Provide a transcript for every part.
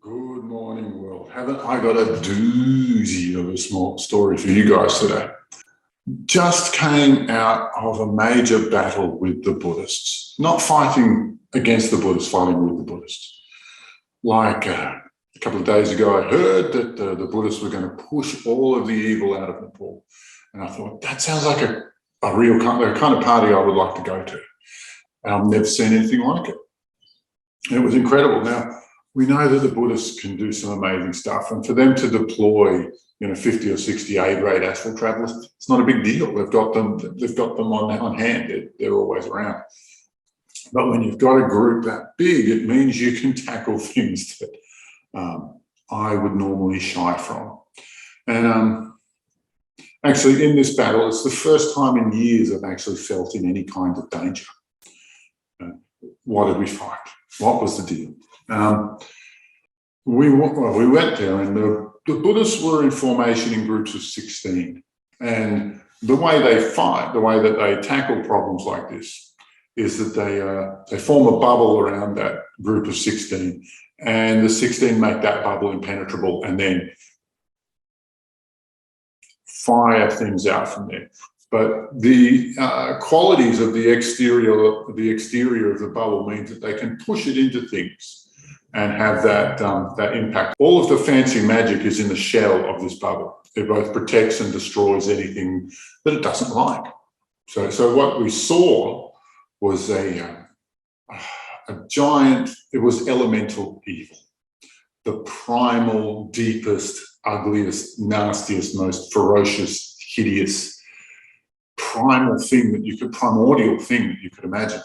Good morning, world. Haven't I got a doozy of a small story for you guys today? Just came out of a major battle with the Buddhists. Not fighting against the Buddhists, fighting with the Buddhists. Like a couple of days ago, I heard that the Buddhists were going to push all of the evil out of Nepal. And I thought, that sounds like a real kind of party I would like to go to. And I've never seen anything like it. And it was incredible. Now, we know that the Buddhists can do some amazing stuff, and for them to deploy, 50 or 60 A-grade astral travelers, it's not a big deal. They've got them on hand. They're always around. But when you've got a group that big, it means you can tackle things that I would normally shy from. And actually, in this battle, it's the first time in years I've actually felt in any kind of danger. What did we fight? What was the deal? We went there, and the Buddhists were in formation in groups of 16. And the way they fight, the way that they tackle problems like this, is that they form a bubble around that group of 16, and the 16 make that bubble impenetrable, and then fire things out from there. But the qualities of the exterior of the bubble means that they can push it into things and have that impact. All of the fancy magic is in the shell of this bubble. It both protects and destroys anything that it doesn't like. So what we saw was a giant, it was elemental evil. The primal, deepest, ugliest, nastiest, most ferocious, hideous, primordial thing that you could imagine.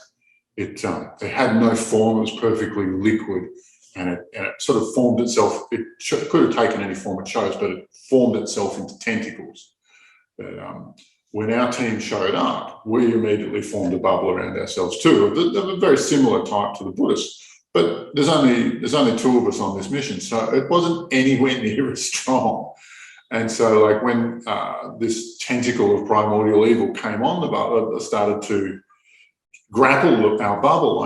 It had no form. It was perfectly liquid, and it sort of formed itself. It could have taken any form it chose, but it formed itself into tentacles. But when our team showed up, we immediately formed a bubble around ourselves too, of a very similar type to the Buddhists. But there's only two of us on this mission, so it wasn't anywhere near as strong. And so, like, when this tentacle of primordial evil came on the bubble, started to grapple with our bubble,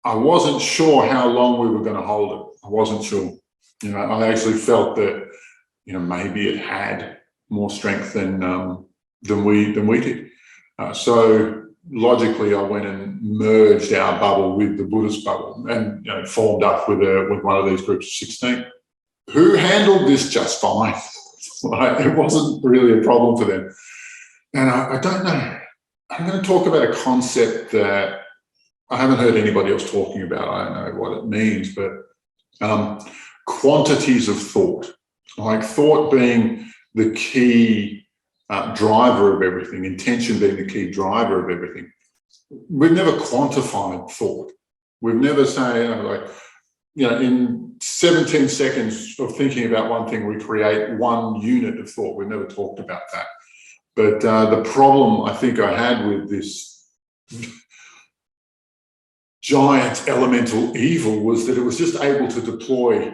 I wasn't sure how long we were going to hold it. I wasn't sure. I actually felt that, maybe it had more strength than we did. So logically, I went and merged our bubble with the Buddhist bubble, and formed up with one of these groups of 16. Who handled this just fine. It wasn't really a problem for them. And I don't know. I'm going to talk about a concept that I haven't heard anybody else talking about. I don't know what it means, but quantities of thought. Like thought being the key driver of everything, intention being the key driver of everything. We've never quantified thought. We've never said, in 17 seconds of thinking about one thing, we create 1 unit of thought. We've never talked about that. But the problem I think I had with this giant elemental evil was that it was just able to deploy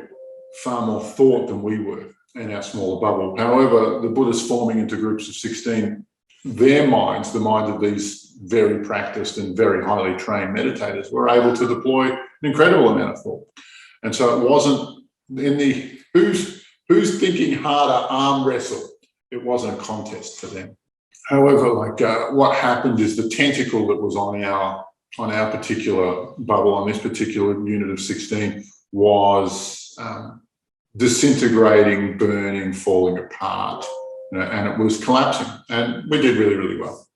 far more thought than we were in our smaller bubble. However, the Buddhists forming into groups of 16, their minds, the minds of these very practiced and very highly trained meditators, were able to deploy an incredible amount of thought. And so it wasn't in the who's thinking harder arm wrestle. It wasn't a contest for them. However, what happened is the tentacle that was on our particular bubble, on this particular unit of 16, was disintegrating, burning, falling apart, and it was collapsing. And we did really, really well.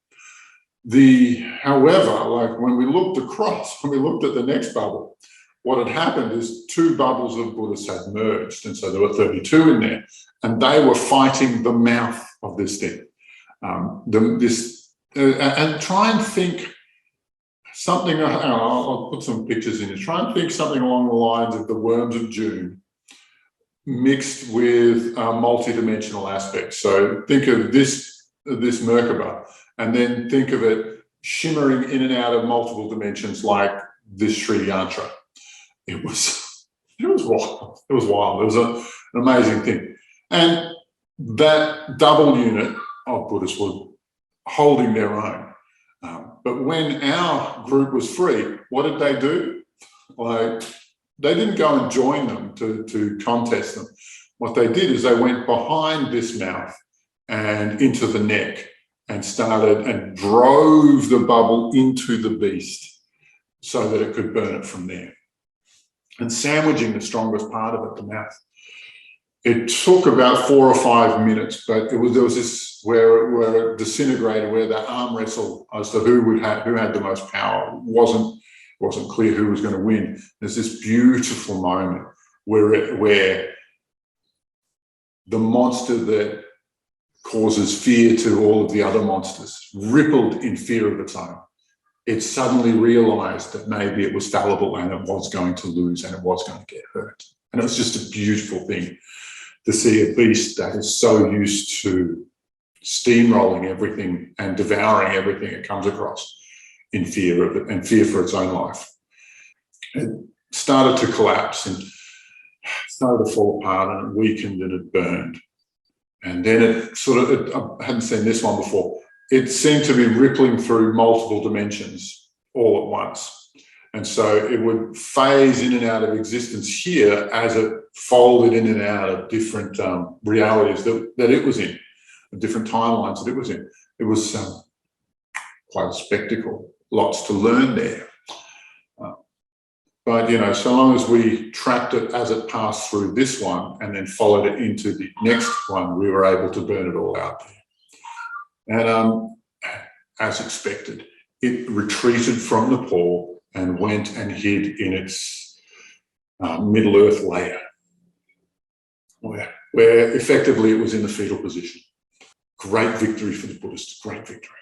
However, when we looked at the next bubble, what had happened is 2 bubbles of Buddhists had merged, and so there were 32 in there, and they were fighting the mouth of this thing. And try and think something. I'll put some pictures in here. Try and think something along the lines of the worms of June mixed with multi-dimensional aspects. So think of this Merkaba, and then think of it shimmering in and out of multiple dimensions like this Sri Yantra. It was wild. It was wild. It was an amazing thing. And that double unit of Buddhists were holding their own. But when our group was free, what did they do? they didn't go and join them to contest them. What they did is they went behind this mouth and into the neck and started and drove the bubble into the beast so that it could burn it from there. And sandwiching the strongest part of it, the mouth. It took about 4 or 5 minutes, but there was this where it disintegrated, where the arm wrestle as to who had the most power wasn't clear who was going to win. There's this beautiful moment where the monster that causes fear to all of the other monsters rippled in fear of its own. It suddenly realized that maybe it was fallible and it was going to lose and it was going to get hurt. And it was just a beautiful thing to see a beast that is so used to steamrolling everything and devouring everything it comes across in fear of it and fear for its own life. It started to collapse and started to fall apart, and it weakened and it burned. And then it I hadn't seen this one before. It seemed to be rippling through multiple dimensions all at once. And so it would phase in and out of existence here as it folded in and out of different realities that it was in, different timelines that it was in. It was quite a spectacle, lots to learn there. But, you know, so long as we tracked it as it passed through this one and then followed it into the next one, we were able to burn it all out there. And as expected, it retreated from Nepal and went and hid in its Middle Earth layer, where effectively it was in the fetal position. Great victory for the Buddhists, great victory.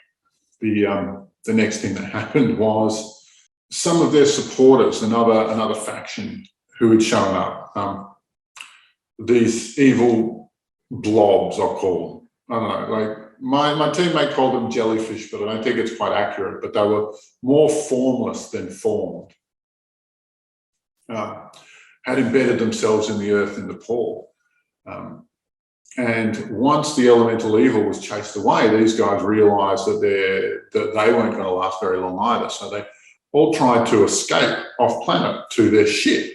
The next thing that happened was some of their supporters, another faction who had shown up, these evil blobs, I'll call them. I don't know, like my teammate called them jellyfish, but I don't think it's quite accurate, but they were more formless than formed. Had embedded themselves in the earth in Nepal. And once the elemental evil was chased away, these guys realized that they weren't going to last very long either. So they all tried to escape off planet to their ship.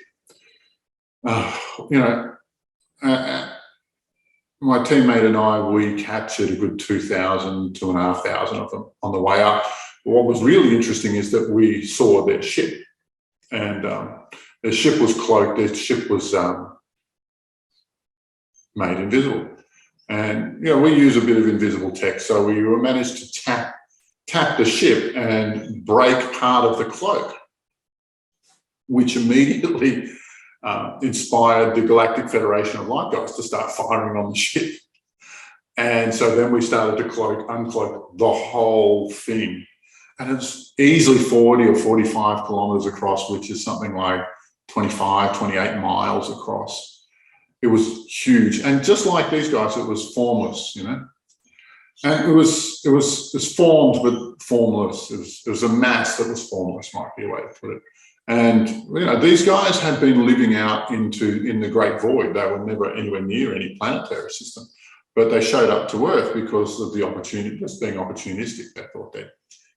My teammate and I, we captured a good 2,500 of them on the way up. What was really interesting is that we saw their ship, and their ship was cloaked, their ship was made invisible. And, you know, we use a bit of invisible tech, so we managed to tap the ship and break part of the cloak, which immediately inspired the Galactic Federation of Light Guides to start firing on the ship. And so then we started to uncloak the whole thing. And it's easily 40 or 45 kilometers across, which is something like 25, 28 miles across. It was huge. And just like these guys, it was formless, you know. And it was formed but formless. It was a mass that was formless, might be a way to put it. And, you know, these guys had been living out in the great void. They were never anywhere near any planetary system, but they showed up to Earth because of the opportunity, just being opportunistic. They thought they'd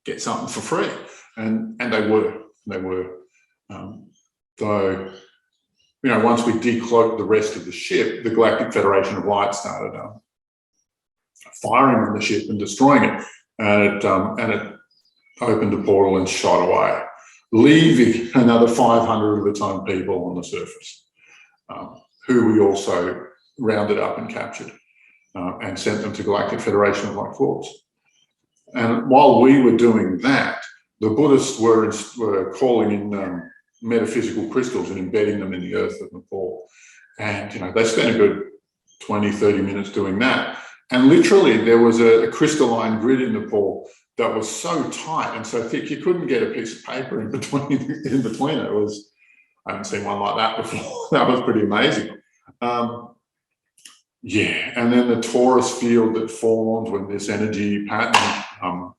get something for free, and they were. Though, you know, once we decloaked the rest of the ship, the Galactic Federation of Light started firing on the ship and destroying it, and it opened a portal and shot away, leaving another 500 of its own people on the surface, who we also rounded up and captured and sent them to Galactic Federation of Light Corps. And while we were doing that, the Buddhists were calling in metaphysical crystals and embedding them in the earth of Nepal. And, you know, they spent a good 20, 30 minutes doing that. And literally there was a crystalline grid in Nepal that was so tight and so thick, you couldn't get a piece of paper in between it. I haven't seen one like that before. That was pretty amazing. Yeah, and then the torus field that formed when this energy pattern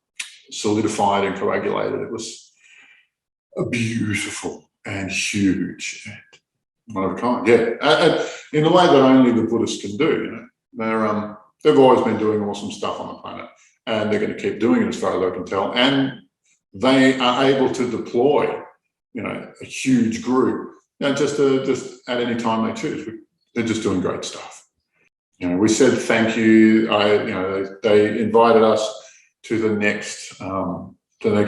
solidified and coagulated, it was a beautiful and huge and one of a kind. Yeah, in a way that only the Buddhists can do. You know, they've always been doing awesome stuff on the planet, and they're going to keep doing it as far as I can tell. And they are able to deploy, you know, a huge group just at any time they choose. They're just doing great stuff. We said thank you. They invited us to the next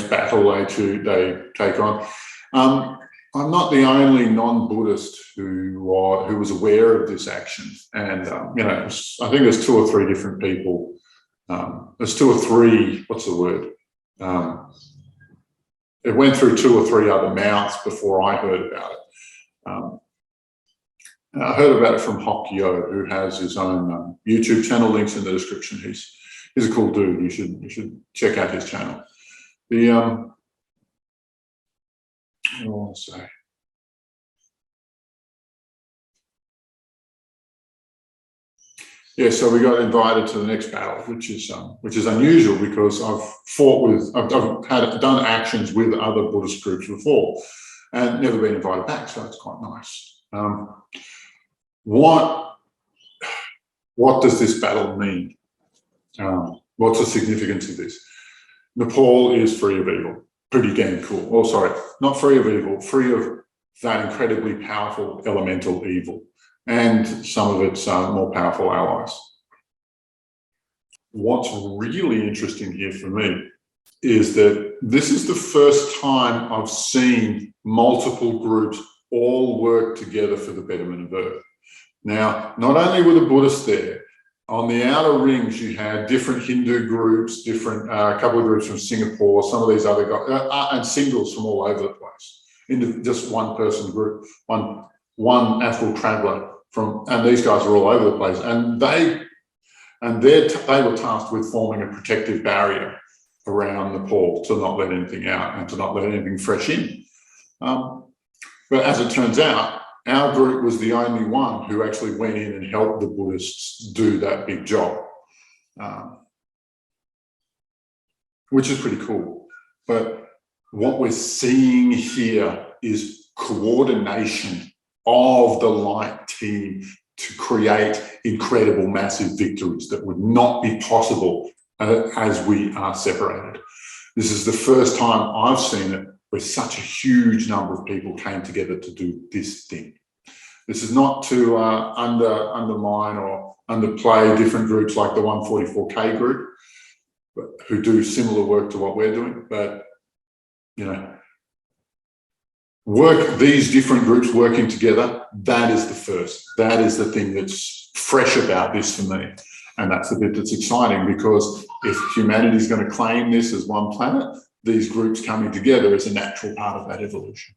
battle they take on. I'm not the only non-Buddhist who was aware of this action, and I think there's 2 or 3 different people. There's 2 or 3. What's the word? It went through 2 or 3 other mouths before I heard about it. I heard about it from Hokkyo, who has his own YouTube channel. Links in the description. He's a cool dude. You should check out his channel. What do I want to say? Yeah, so we got invited to the next battle, which is unusual because I've done actions with other Buddhist groups before and never been invited back, so it's quite nice. What does this battle mean? What's the significance of this? Nepal is free of evil. Pretty damn cool. Oh, sorry, not free of evil, free of that incredibly powerful elemental evil and some of its more powerful allies. What's really interesting here for me is that this is the first time I've seen multiple groups all work together for the betterment of Earth. Now, not only were the Buddhists there, on the outer rings, you had different Hindu groups, a couple of groups from Singapore, some of these other guys, and singles from all over the place, into just one person group, one astral traveler and these guys are all over the place. And they were tasked with forming a protective barrier around Nepal to not let anything out and to not let anything fresh in. But as it turns out, our group was the only one who actually went in and helped the Buddhists do that big job, which is pretty cool. But what we're seeing here is coordination of the light team to create incredible, massive victories that would not be possible as we are separated. This is the first time I've seen it where such a huge number of people came together to do this thing. This is not to undermine or underplay different groups like the 144K group, who do similar work to what we're doing, but these different groups working together, that is the first. That is the thing that's fresh about this for me. And that's the bit that's exciting, because if humanity is going to claim this as one planet, these groups coming together is a natural part of that evolution.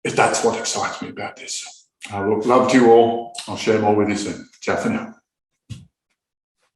If that's what excites me about this. I love you all. I'll share more with you soon. Ciao for now.